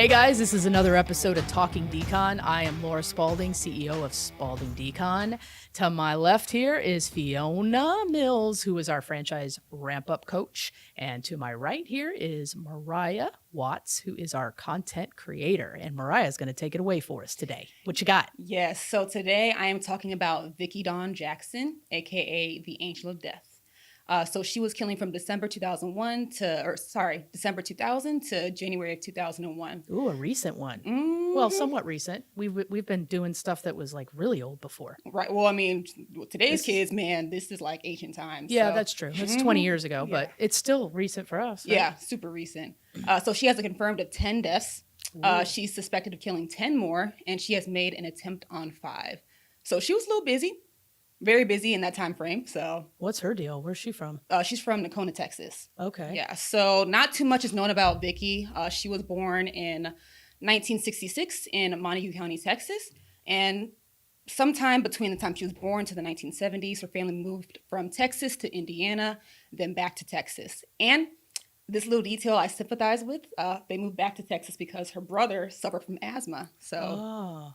Hey guys, this is another episode of Talking Decon. I am Laura Spalding, CEO of Spalding Decon. To my left here is Fiona Mills, who is our franchise ramp-up coach. And to my right here is Mariah Watts, who is our content creator. And Mariah is going to take it away for us today. What you got? Yes, so today I am talking about Vickie Dawn Jackson, aka the Angel of Death. So she was killing from December 2000 to January of 2001. Ooh, a recent one. Mm-hmm. Well, somewhat recent. We've been doing stuff that was like really old before. Right. Well, I mean, today's kids, man, this is like ancient times. Yeah, so. that's true. That's 20 years ago, but it's still recent for us. Right? Yeah, super recent. So she has a confirmed of 10 deaths. She's suspected of killing 10 more, and she has made an attempt on 5. So she was a little busy. Very busy in that time frame. So what's her deal? Where's she from? She's from Decon, Texas. Okay. Yeah. So not too much is known about Vickie. She was born in 1966 in Montague County, Texas. And sometime between the time she was born to the 1970s, her family moved from Texas to Indiana, then back to Texas. And this little detail I sympathize with, they moved back to Texas because her brother suffered from asthma. So,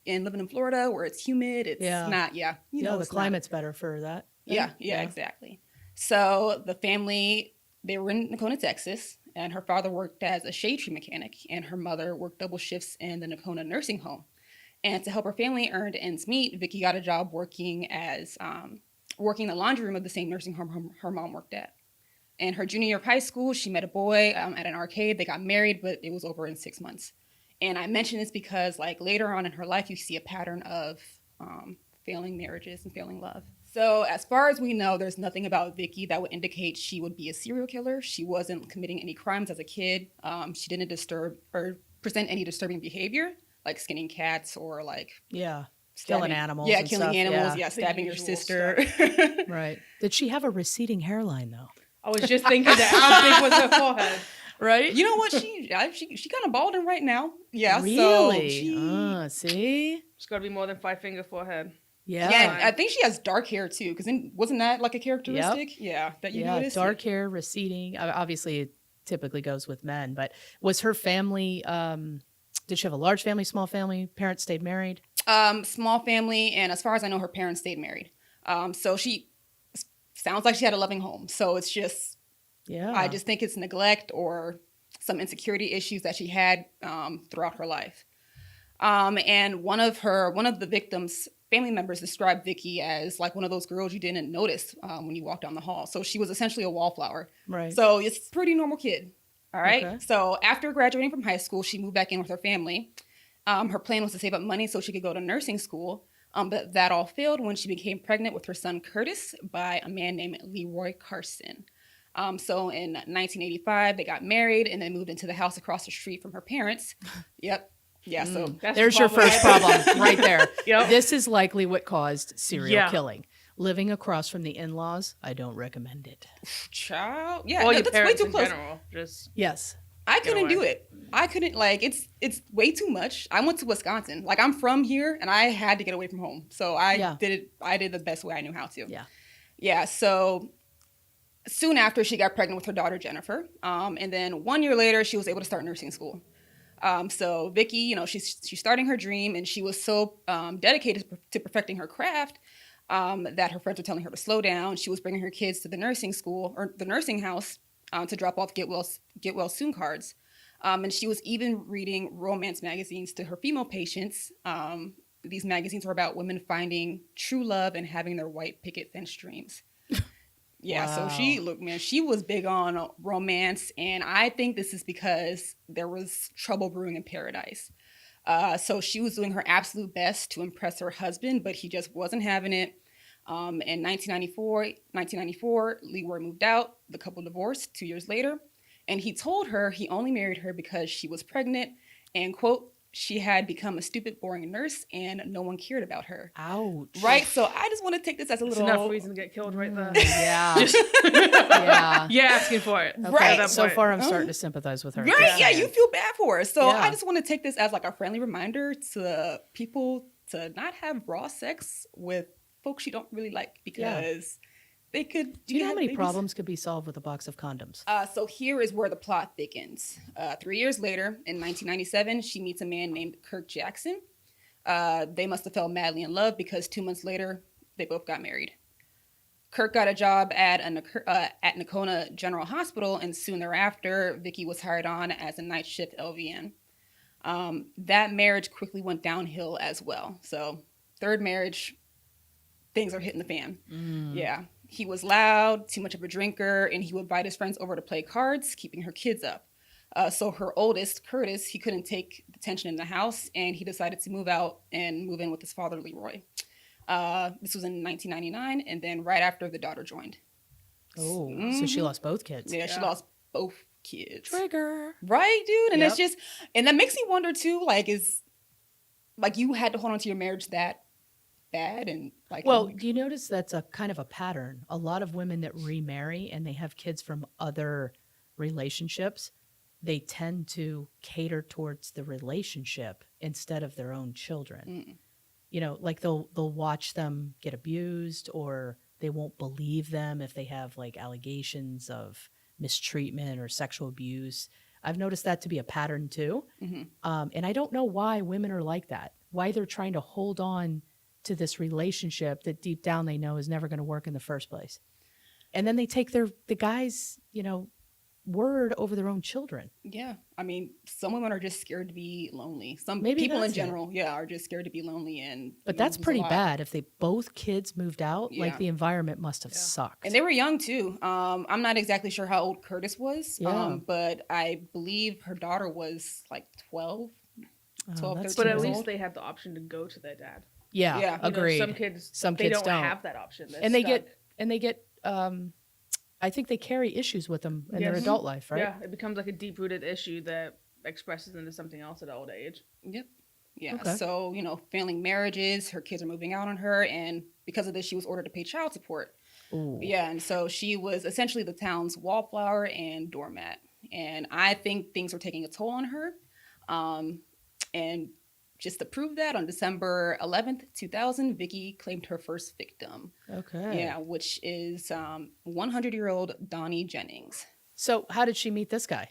and living in Florida where it's humid, it's not, the climate's better for that. Yeah, exactly. So the family, they were in Nocona, Texas, and her father worked as a shade tree mechanic, and her mother worked double shifts in the Nocona nursing home. And to help her family earn ends meet, Vickie got a job working as working the laundry room of the same nursing home her mom worked at. In her junior year of high school, she met a boy at an arcade. They got married, but it was over in 6 months. And I mention this because, like, later on in her life, you see a pattern of failing marriages and failing love. So as far as we know, there's nothing about Vickie that would indicate she would be a serial killer. She wasn't committing any crimes as a kid. She didn't disturb or present any disturbing behavior, like skinning cats or, like... killing animals. Yeah, killing animals. Yeah, stabbing your sister. Right. Did she have a receding hairline, though? I was just thinking that. How big was her forehead? Right? You know what? She kind of balding right now. Yeah. Really? So see? It's got to be more than 5-finger forehead. Yeah. Yeah, I think she has dark hair, too, because wasn't that like a characteristic? Yep. Yeah, that you noticed? Dark hair, receding. Obviously, it typically goes with men, but was her family, did she have a large family, small family? Parents stayed married? Small family, and as far as I know, her parents stayed married. So she sounds like she had a loving home. So it's just... Yeah, I just think it's neglect or some insecurity issues that she had throughout her life. And one of the victims' family members described Vickie as like one of those girls you didn't notice when you walked down the hall. So she was essentially a wallflower. Right. So it's a pretty normal kid. All right. Okay. So after graduating from high school, she moved back in with her family. Her plan was to save up money so she could go to nursing school. But that all failed when she became pregnant with her son Curtis by a man named Leroy Carson. So in 1985, they got married and then moved into the house across the street from her parents. Yep. Yeah. So there's your first problem right there. Yep. This is likely what caused serial killing. Living across from the in-laws, I don't recommend it. Child. Yeah. Well, no, your that's parents way too close. In general, just yes. I couldn't do it. I couldn't, like, it's way too much. I went to Wisconsin. Like, I'm from here and I had to get away from home. So I did the best way I knew how to. Yeah. Yeah. So soon after, she got pregnant with her daughter, Jennifer. And then 1 year later, she was able to start nursing school. So Vickie, she's starting her dream, and she was so dedicated to perfecting her craft that her friends were telling her to slow down. She was bringing her kids to the nursing school or the nursing house to drop off get well soon cards. And she was even reading romance magazines to her female patients. These magazines were about women finding true love and having their white picket fence dreams. Yeah, wow. So she was big on romance, and I think this is because there was trouble brewing in paradise. So she was doing her absolute best to impress her husband, but he just wasn't having it. In 1994, Leroy moved out. The couple divorced 2 years later, and he told her he only married her because she was pregnant, and, quote, she had become a stupid, boring nurse, and no one cared about her. Ouch. Right? So I just want to take this as a little... That's enough reason to get killed right there. Yeah. You're asking for it. Okay. Right. So far, I'm starting to sympathize with her. Right? Yeah, you feel bad for her. So I just want to take this as like a friendly reminder to people to not have raw sex with folks you don't really like, because they could. Do you know how many problems could be solved with a box of condoms? So here is where the plot thickens. 3 years later, in 1997, she meets a man named Kirk Jackson. They must have fell madly in love because 2 months later, they both got married. Kirk got a job at Nakona General Hospital, and soon thereafter, Vickie was hired on as a night shift LVN. That marriage quickly went downhill as well. So, third marriage, things are hitting the fan. Yeah. He was loud, too much of a drinker, and he would invite his friends over to play cards, keeping her kids up. So her oldest, Curtis, he couldn't take the tension in the house, and he decided to move out and move in with his father, Leroy. This was in 1999, and then right after, the daughter joined. Oh, so she lost both kids. Yeah, she lost both kids. Trigger. Right, dude? And it's just, and that makes me wonder, too, you had to hold on to your marriage that bad and well, do you notice that's a kind of a pattern? A lot of women that remarry and they have kids from other relationships, they tend to cater towards the relationship instead of their own children. You know, like they'll watch them get abused, or they won't believe them if they have like allegations of mistreatment or sexual abuse. I've noticed that to be a pattern too. And I don't know why women are like that, why they're trying to hold on to this relationship that deep down they know is never going to work in the first place. And then they take the guy's, word over their own children. Yeah. I mean, some women are just scared to be lonely. Some Maybe people in general, are just scared to be lonely. But that's pretty bad. If they both kids moved out, like the envivorment must have sucked. And they were young too. I'm not exactly sure how old Curtis was, but I believe her daughter was like 12, 13. But at least they have the option to go to their dad. Yeah, agreed. Some kids don't have that option. And they get I think they carry issues with them in their adult life, right? Yeah, it becomes like a deep-rooted issue that expresses into something else at old age. Yep. Yeah. Okay. So, failing marriages, her kids are moving out on her, and because of this, she was ordered to pay child support. Ooh. Yeah, and so she was essentially the town's wallflower and doormat. And I think things were taking a toll on her. And just to prove that, on December 11th, 2000, Vickie claimed her first victim. Okay. Yeah, which is 100-year-old Donnie Jennings. So how did she meet this guy?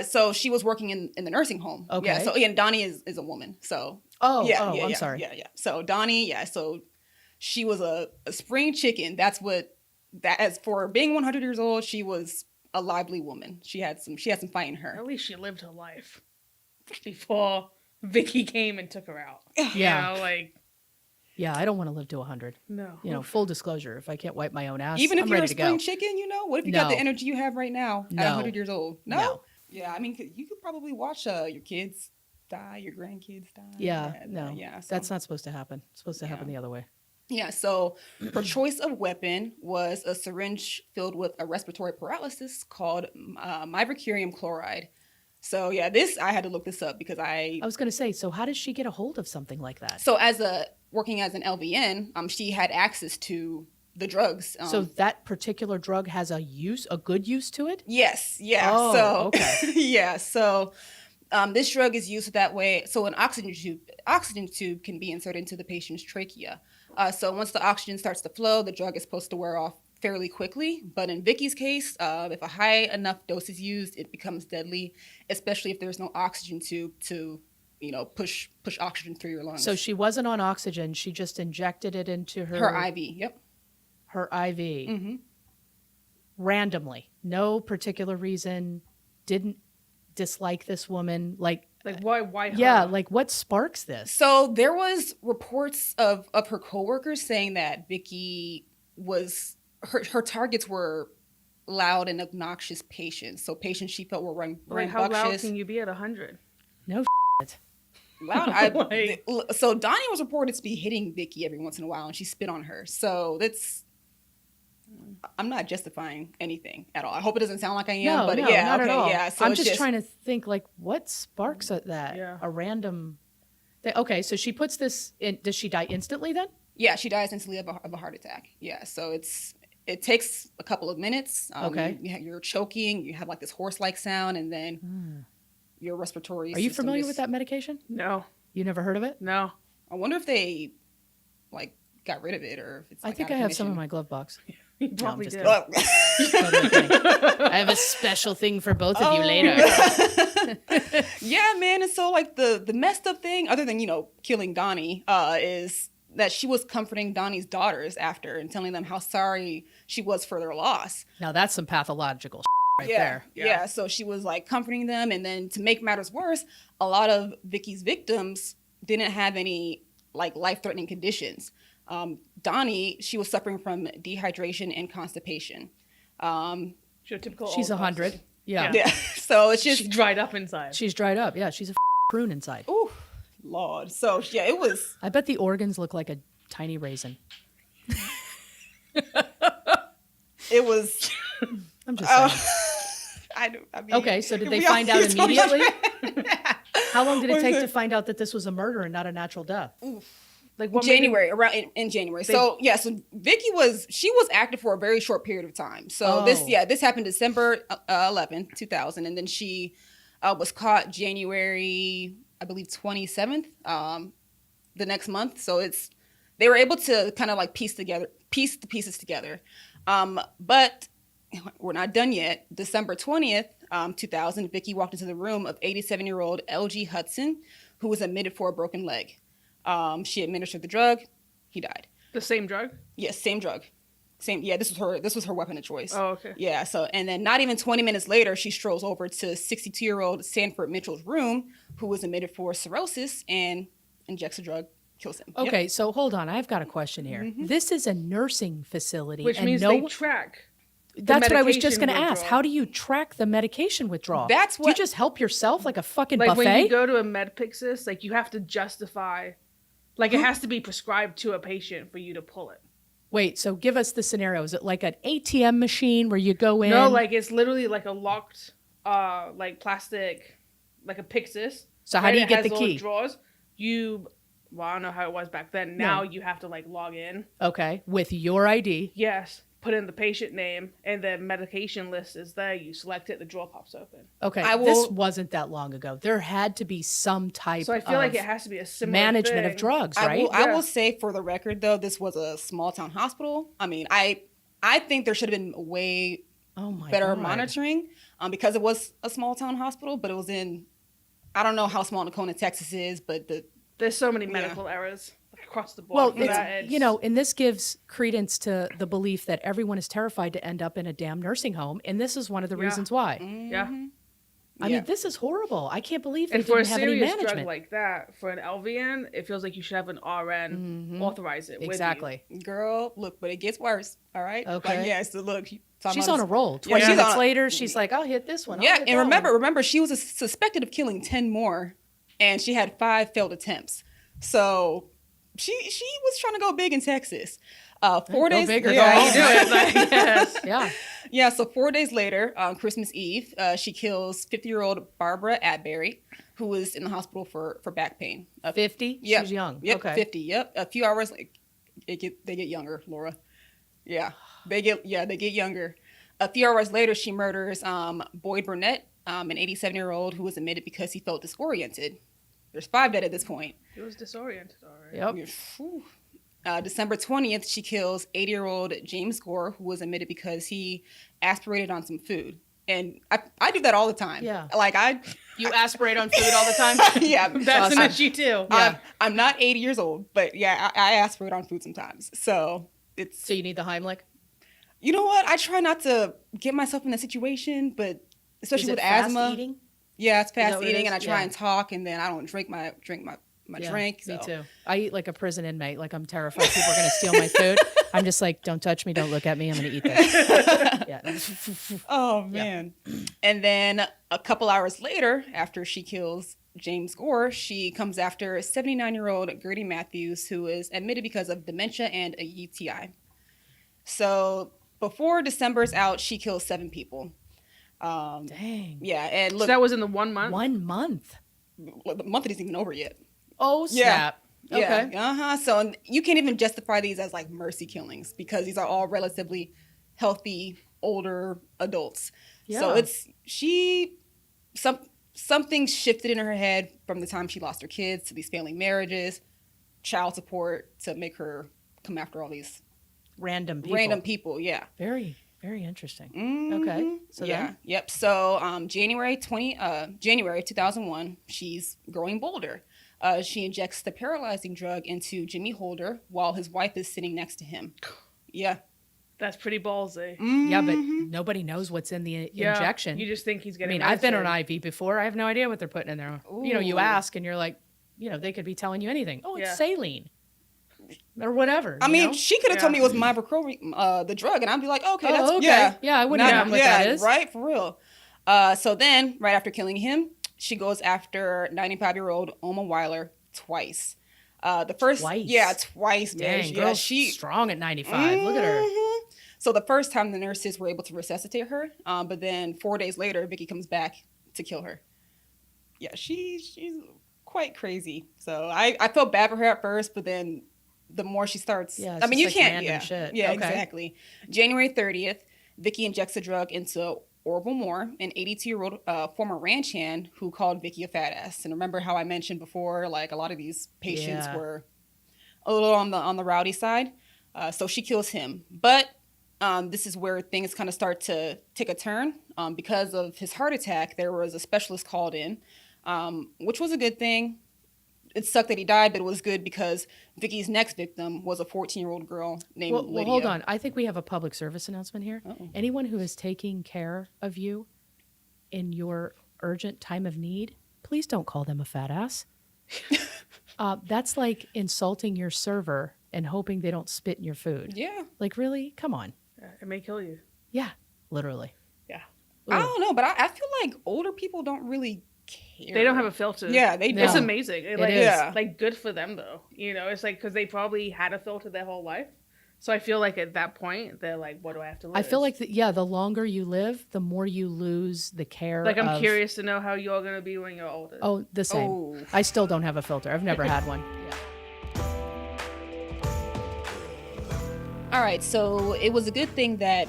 So she was working in the nursing home. Okay. Yeah, so again, Donnie is a woman. So I'm sorry. Yeah. So Donnie, so she was a spring chicken. As for being 100 years old, she was a lively woman. She had some fight in her. At least she lived her life before Vickie came and took her out. Yeah. Yeah, I don't want to live to 100. No. Full disclosure, if I can't wipe my own ass, even if I'm you're ready a to spring go. chicken, what if you got the energy you have right now at 100 years old? No. Yeah, I mean, you could probably watch your kids die, your grandkids die. So that's not supposed to happen. It's supposed to happen the other way. Yeah, so her choice of weapon was a syringe filled with a respiratory paralysis called mivacurium chloride. So this I had to look this up because I was going to say, so how does she get a hold of something like that? So working as an LVN, she had access to the drugs. So that particular drug has a good use to it? Yes. Yeah. Oh, so okay. Yeah. So this drug is used that way. So an oxygen tube can be inserted into the patient's trachea. So once the oxygen starts to flow, the drug is supposed to wear off fairly quickly. But in Vickie's case, if a high enough dose is used, it becomes deadly, especially if there's no oxygen tube to, push oxygen through your lungs. So she wasn't on oxygen. She just injected it into her IV. Yep. Her IV. Mm-hmm. Randomly. No particular reason. Didn't dislike this woman. Like why her? Yeah, what sparks this? So there was reports of her coworkers saying that Vickie was her targets were loud and obnoxious patients. So patients she felt were rambunctious. How loud can you be at 100? No loud. So Donnie was reported to be hitting Vickie every once in a while, and she spit on her. So I'm not justifying anything at all. I hope it doesn't sound like I am, but not at all. Yeah. So I'm just trying to think what sparks at that? Yeah. A random. Okay, so she puts this in. Does she die instantly then? Yeah, she dies instantly of a heart attack. Yeah, so it takes a couple of minutes. Okay. You're choking. You have this horse-like sound, and then your respiratory. Are you familiar with that medication? No. You never heard of it? No. I wonder if they got rid of it, or if it's. I think I have some in my glove box. You No, I'm probably just did. Totally kidding. I have a special thing for both of you later. Yeah, man. And so, like, the messed up thing, other than, killing Donnie, is that she was comforting Donnie's daughters after and telling them how sorry she was for their loss. Now, that's some pathological right Yeah, there. yeah. So she was, like, comforting them. And then to make matters worse, a lot of Vickie's victims didn't have any, like, life-threatening conditions. Donnie, she was suffering from dehydration and constipation. She's 100. Yeah. So it's just she dried up inside. She's dried up. Yeah, she's a prune inside. Ooh, Lord. So yeah, it was. I bet the organs look like a tiny raisin. It was. I'm just saying. I mean, okay, so did they find out immediately? How long did it take to find out that this was a murder and not a natural death? Like what January, around in January. So Vickie was active for a very short period of time. So this happened December 11th, 2000, and then she was caught January, I believe 27th, the next month. So they were able to kind of like piece the pieces together. But we're not done yet. December 20th, 2000, Vickie walked into the room of 87-year-old L.G. Hudson, who was admitted for a broken leg. She administered the drug. He died. The same drug? Yes, same drug. Same. Yeah, this was her weapon of choice. Oh, okay. Yeah. So, and then not even 20 minutes later, she strolls over to 62-year-old Sanford Mitchell's room, who was admitted for cirrhosis, and injects the drug, kills him. Okay, so hold on. I've got a question here. Mm-hmm. This is a nursing facility, which means they track. That's what I was just going to ask. How do you track the medication withdrawal? Do you just help yourself like a fucking buffet? Like when you go to a MedPixis, like you have to justify. Like, it has to be prescribed to a patient for you to pull it. Wait, so give us the scenario. Is it like an ATM machine where you go in? No, like, it's literally like a locked, like, plastic, like a Pixis. So how do you get the key? Drawers. Well, I don't know how it was back then. Now you have to, like, log in. Okay, with your ID. Yes. Put in the patient name, and the medication list is there. You select it, the drawer pops open. Okay, this wasn't that long ago. There had to be some type So I feel like it has to be a similar management thing. Of drugs, right? I will say, for the record, though, this was a small town hospital. I mean, I think there should have been way better monitoring because it was a small town hospital, but it was in, I don't know how small Decon, Texas is, but there's so many medical errors across the board. Well, and this gives credence to the belief that everyone is terrified to end up in a damn nursing home, and this is one of the reasons why. Mm-hmm. Yeah. I mean, this is horrible. I can't believe they and didn't have any management. For a serious drug like that, for an LVN, it feels like you should have an RN authorize it. Exactly. With you. Girl, look, but it gets worse. All right. Okay. So look, she's on a roll. 20 minutes later, she's like, "I'll hit this one." Yeah, and remember, she was suspected of killing 10 more, and she had 5 failed attempts. So she was trying to go big in Texas. 4 days bigger. Yeah, you do it. Yes. Yeah. Yeah. So 4 days later, on Christmas Eve, she kills 50-year-old Barbara Atbury, who was in the hospital for back pain. 50? Yep. She's young. Yep. Okay. 50. Yep. A few hours, they get younger, Laura. Yeah. They get younger. A few hours later, she murders Boyd Burnett, an 87-year-old who was admitted because he felt disoriented. There's 5 dead at this point. He was disoriented, all right. Yep. December 20th, she kills 80-year-old James Gore, who was admitted because he aspirated on some food. And I do that all the time. Yeah. You aspirate on food all the time? Yeah. That's an issue too. Yeah. I'm not 80 years old, but yeah, I aspirate on food sometimes. So So you need the Heimlich? You know what? I try not to get myself in that situation, but especially with asthma. Eating? Yeah, it's fast eating, and I try and talk, and then I don't drink my drink. So. Me too. I eat like a prison inmate. Like I'm terrified people are going to steal my food. I'm just like, don't touch me, don't look at me. I'm going to eat this. Oh man! Yeah. And then a couple hours later, after she kills James Gore, she comes after 79-year-old Gertie Matthews, who is admitted because of dementia and a UTI. So before December's out, she kills 7 people. Dang. Yeah, and look, so that was in the 1 month. 1 month. The month isn't even over yet. Oh snap! Yeah. Okay. So you can't even justify these as like mercy killings because these are all relatively healthy older adults. Yeah. So it's something shifted in her head from the time she lost her kids to these failing marriages, child support to make her come after all these random people. Random people, yeah. Very, very interesting. Mm-hmm. Okay. So then? Yep. So January 2001, she's growing bolder. She injects the paralyzing drug into Jimmy Holder while his wife is sitting next to him. Yeah. That's pretty ballsy. Mm-hmm. Yeah, but nobody knows what's in the injection. You just think he's getting I've been on medicine. an IV before. I have no idea what they're putting in there. Ooh. You ask and you're like, they could be telling you anything. Oh, it's Yeah. saline. Or whatever. I mean, she could have told me it was mivacorium, the drug, and I'd be like, okay, that's okay. Yeah, I wouldn't know what that is. Right, for real. So then, right after killing him, she goes after 95-year-old Oma Weiler twice. Twice? Yeah, twice. Dang, girl, she's strong at 95. Look at her. So the first time the nurses were able to resuscitate her, but then 4 days later, Vickie comes back to kill her. Yeah, she's quite crazy. So I felt bad for her at first, but then the more she starts, you can't. Random shit. Yeah, okay. exactly. January 30th, Vickie injects the drug into Orville Moore, an 82-year-old former ranch hand who called Vickie a fat ass. And remember how I mentioned before, like a lot of these patients were a little on the rowdy side. So she kills him. But this is where things kind of start to take a turn. Because of his heart attack, there was a specialist called in, which was a good thing. It sucked that he died, but it was good because Vickie's next victim was a 14-year-old girl named Lydia. Well, hold on. I think we have a public service announcement here. Uh-oh. Anyone who is taking care of you in your urgent time of need, please don't call them a fat ass. That's like insulting your server and hoping they don't spit in your food. Yeah. Like, really? Come on. It may kill you. Yeah, literally. Yeah. I don't know, but I feel like older people don't really care. They don't have a filter. Yeah, they don't. It's amazing. It Like, is. Yeah. Like, good for them, though. It's like, because they probably had a filter their whole life. So I feel like at that point, they're like, what do I have to lose? I feel like, the longer you live, the more you lose the care Like, I'm of- curious to know how you're going to be when you're older. Oh, the same. Oh. I still don't have a filter. I've never had one. Yeah. All right, so it was a good thing that,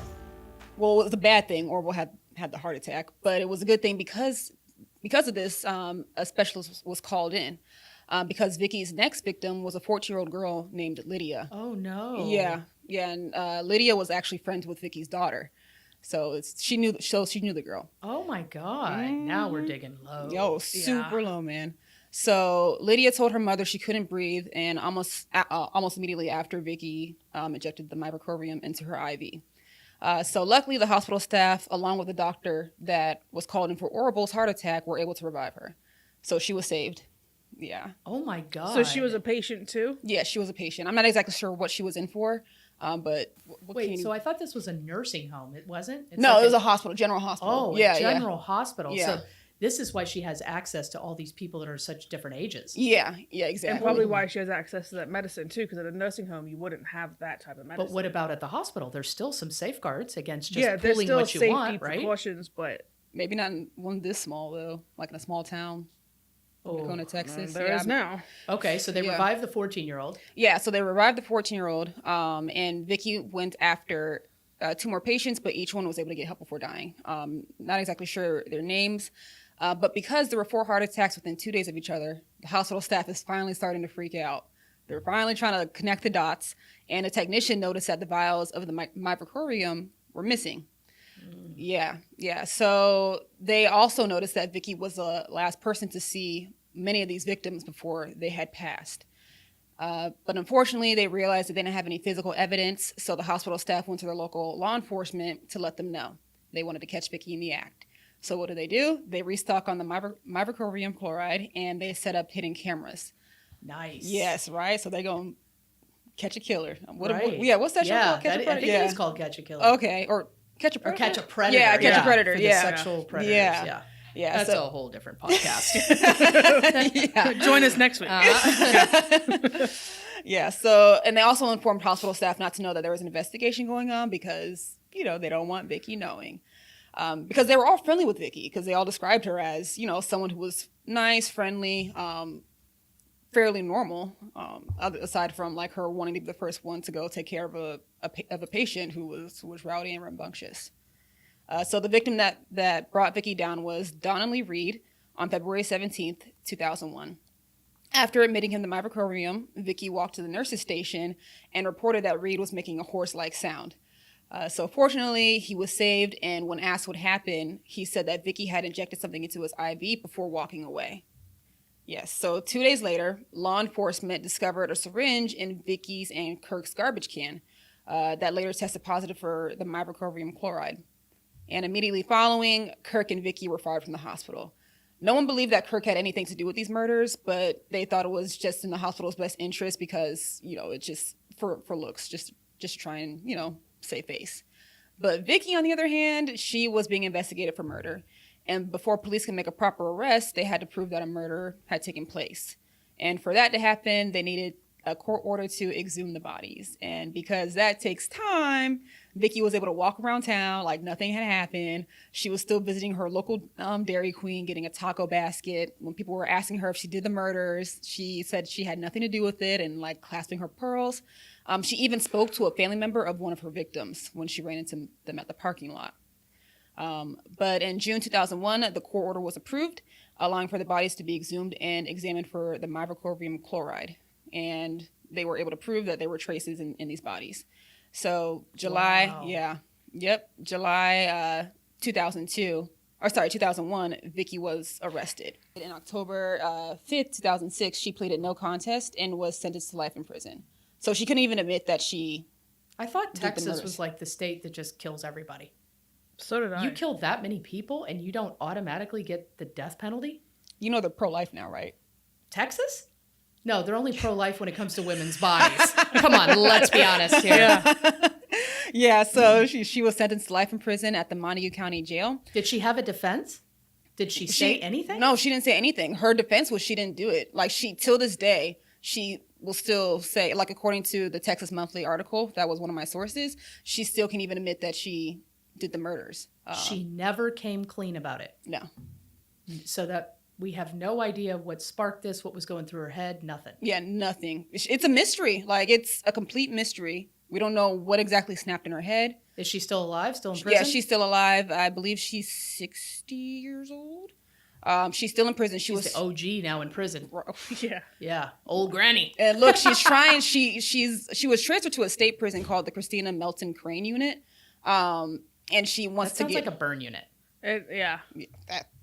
well, it was a bad thing Orville had the heart attack, but it was a good thing because of this, a specialist was called in because Vickie's next victim was a 14-year-old girl named Lydia. Oh, no. Yeah, and Lydia was actually friends with Vickie's daughter, so she knew the girl. Oh, my God. Now we're digging low. Yo, super low, man. So Lydia told her mother she couldn't breathe, and almost immediately after, Vickie injected the mivacorium into her IV. So luckily, the hospital staff, along with the doctor that was called in for Orville's heart attack, were able to revive her. So she was saved. Yeah. Oh, my God. So she was a patient, too? Yeah, she was a patient. I'm not exactly sure what she was in for, but... Wait, so I thought this was a nursing home. It wasn't? It's no, like it was a hospital, general hospital. Oh, yeah, general hospital. Yeah. So this is why she has access to all these people that are such different ages. Yeah, exactly. And probably why she has access to that medicine, too, because at a nursing home, you wouldn't have that type of medicine. But what about at the hospital? There's still some safeguards against just there's pulling still what you safety want, right? precautions, but... Maybe not in one this small, though, like in a small town. Dakota, Texas. There is now. Okay, so they revived the 14-year-old. Yeah, so they revived the 14-year-old, and Vickie went after 2 more patients, but each one was able to get help before dying. Not exactly sure their names, but because there were 4 heart attacks within 2 days of each other, the hospital staff is finally starting to freak out. They're finally trying to connect the dots, and a technician noticed that the vials of the mivacorium were missing. Yeah. So they also noticed that Vickie was the last person to see many of these victims before they had passed. But unfortunately, they realized that they didn't have any physical evidence, so the hospital staff went to their local law enforcement to let them know. They wanted to catch Vickie in the act. So what do? They restock on the mivacorium chloride, and they set up hidden cameras. Nice. Yes, right? So they're going to catch a killer. What's that show called? Catch a Predator? I think it is called Catch a Killer. Okay, or Catch a Predator. Or Catch a Predator. Yeah, Catch a Predator. For Yeah, the sexual predators. Yeah. That's a whole different podcast. Join us next week. Yeah. So, and they also informed hospital staff not to know that there was an investigation going on because, they don't want Vickie knowing. Because they were all friendly with Vickie because they all described her as, someone who was nice, friendly, fairly normal, aside from like her wanting to be the first one to go take care of a patient who was rowdy and rambunctious. So the victim that brought Vickie down was Donnelly Reed on February 17th, 2001. After admitting him to microchorium, Vickie walked to the nurse's station and reported that Reed was making a horse-like sound. So fortunately, he was saved, and when asked what happened, he said that Vickie had injected something into his IV before walking away. Yes, so 2 days later, law enforcement discovered a syringe in Vickie's and Kirk's garbage can that later tested positive for the microchorium chloride. And immediately following, Kirk and Vickie were fired from the hospital. No one believed that Kirk had anything to do with these murders, but they thought it was just in the hospital's best interest because, it's just for looks, just to try and, save face. But Vickie, on the other hand, she was being investigated for murder. And before police can make a proper arrest, they had to prove that a murder had taken place. And for that to happen, they needed a court order to exhume the bodies. And because that takes time, Vickie was able to walk around town like nothing had happened. She was still visiting her local Dairy Queen, getting a taco basket. When people were asking her if she did the murders, she said she had nothing to do with it and like clasping her pearls. She even spoke to a family member of one of her victims when she ran into them at the parking lot. But in June 2001, the court order was approved, allowing for the bodies to be exhumed and examined for the microchorium chloride. And they were able to prove that there were traces in these bodies. So July 2001, Vickie was arrested. In October 5th, 2006, she pleaded no contest and was sentenced to life in prison. So she couldn't even admit that she... I thought Texas was like the state that just kills everybody. So did I. You killed that many people and you don't automatically get the death penalty? They're pro-life now, right? Texas? No, they're only pro-life when it comes to women's bodies. Come on, let's be honest here. Yeah. Yeah, so she was sentenced to life in prison at the Montague County Jail. Did she have a defense? Did she say anything? No, she didn't say anything. Her defense was she didn't do it. Like, till this day, she will still say, like, according to the Texas Monthly article, that was one of my sources, she still can't even admit that she did the murders. She never came clean about it. No. So that we have no idea what sparked this, what was going through her head, nothing. Yeah, nothing. It's a mystery. Like, it's a complete mystery. We don't know what exactly snapped in her head. Is she still alive? Still in prison? Yeah, she's still alive. I believe she's 60 years old. She's still in prison. She's the OG now in prison. Yeah. Yeah. Old granny. And look, she's trying. She was transferred to a state prison called the Christina Melton Crane Unit. And she wants to get... Sounds like a burn unit. Yeah.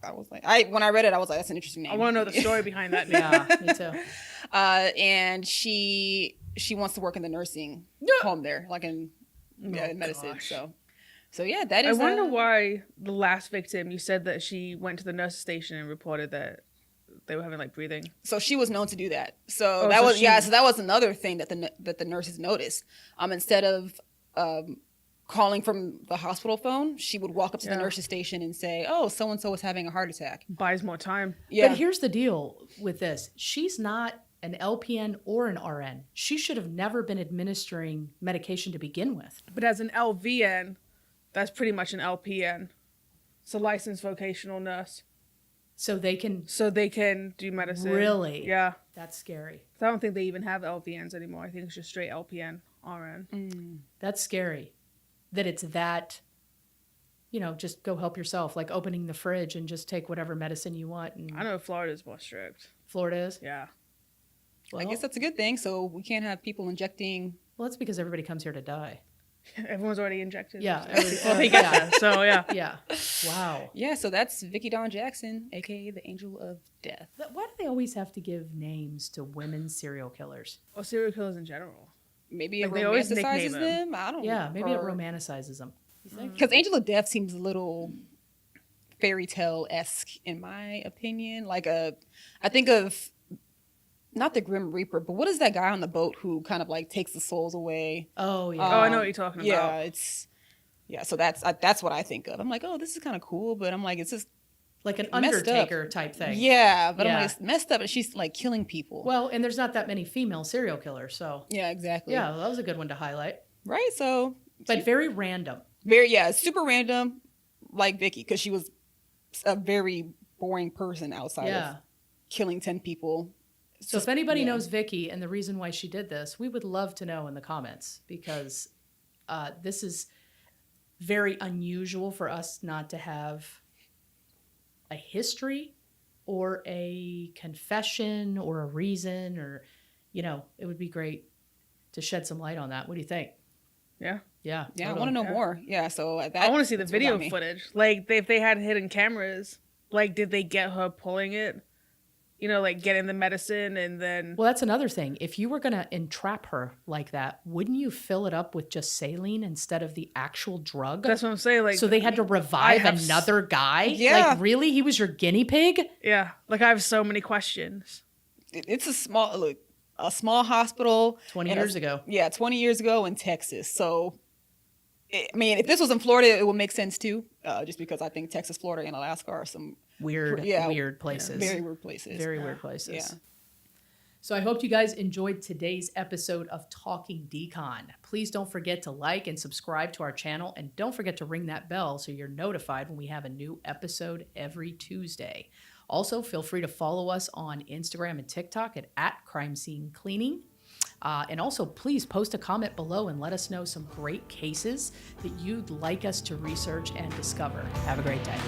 That was like... when I read it, I was like, that's an interesting name. I want to know the story behind that. Yeah, me too. And she wants to work in the nursing home there, like in medicine. Gosh. So yeah, that is... I wonder why the last victim, you said that she went to the nurse station and reported that they were having like breathing. So she was known to do that. So that was another thing that the nurses noticed. Instead of calling from the hospital phone, she would walk up to the nurse's station and say, "Oh, so and so is having a heart attack." Buys more time. Yeah. But here's the deal with this: she's not an LPN or an RN. She should have never been administering medication to begin with. But as an LVN, that's pretty much an LPN. It's a licensed vocational nurse. So they can do medicine. Really? Yeah. That's scary. I don't think they even have LVNs anymore. I think it's just straight LPN, RN. That's scary. That it's that, just go help yourself, like opening the fridge and just take whatever medicine you want. And I know Florida's more strict. Florida is? Yeah. Well, I guess that's a good thing. So we can't have people injecting. Well, that's because everybody comes here to die. Everyone's already injected. Yeah. They get that. So, yeah. Yeah. Wow. Yeah, so that's Vickie Dawn Jackson, a.k.a. the Angel of Death. Why do they always have to give names to women serial killers? Or serial killers in general. Maybe it romanticizes them. I don't know. Yeah, maybe it romanticizes them. You think? Because Angel of Death seems a little fairy tale-esque, in my opinion. Like I think of... not the Grim Reaper, but what is that guy on the boat who kind of like takes the souls away? Oh, yeah. I know what you're talking about. Yeah, so that's what I think of. I'm like, oh, this is kind of cool, but I'm like, it's just like an Undertaker type thing. Yeah, but I'm like, it's messed up, and she's like killing people. Well, and there's not that many female serial killers, so. Yeah, exactly. Yeah, that was a good one to highlight. Right, so. But very random. Super random, like Vickie, because she was a very boring person outside of killing 10 people. So if anybody knows Vickie and the reason why she did this, we would love to know in the comments, because this is very unusual for us not to have a history or a confession or a reason, or, you know, it would be great to shed some light on that. What do you think? Yeah. Yeah. Yeah, totally. I want to know more. Yeah, so that, I want to see the video footage. Like, if they had hidden cameras, like, did they get her pulling it? You know, like getting the medicine and then... Well, that's another thing. If you were going to entrap her like that, wouldn't you fill it up with just saline instead of the actual drug? That's what I'm saying. Like, so they had to revive another guy? Yeah. Like, really? He was your guinea pig? Yeah. Like, I have so many questions. It's a small hospital. 20 years ago. Yeah, 20 years ago in Texas. So, I mean, if this was in Florida, it would make sense too. Just because I think Texas, Florida, and Alaska are some weird places. Very weird places. Very weird places. Yeah. So I hope you guys enjoyed today's episode of Talking Decon. Please don't forget to like and subscribe to our channel, and don't forget to ring that bell so you're notified when we have a new episode every Tuesday. Also, feel free to follow us on Instagram and TikTok at Crime Scene Cleaning. And also, please post a comment below and let us know some great cases that you'd like us to research and discover. Have a great day.